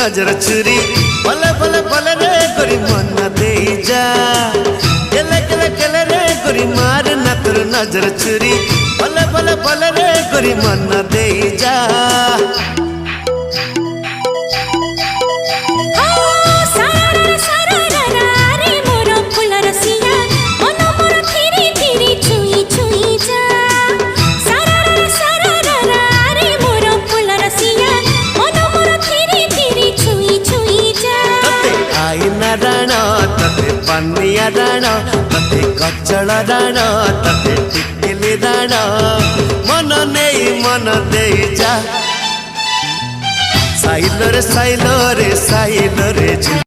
नजर छुरी भले भले भले रे गोरी मन दे जा केले केले केले रे गोरी मार ना तोर नजर छुरी भले भले भले रे गोरी मन दे जा पनिया दाण तते कचल दाण तते टिकिली दाण मन दे जा साइलो रे साइलो रे साइलो रे।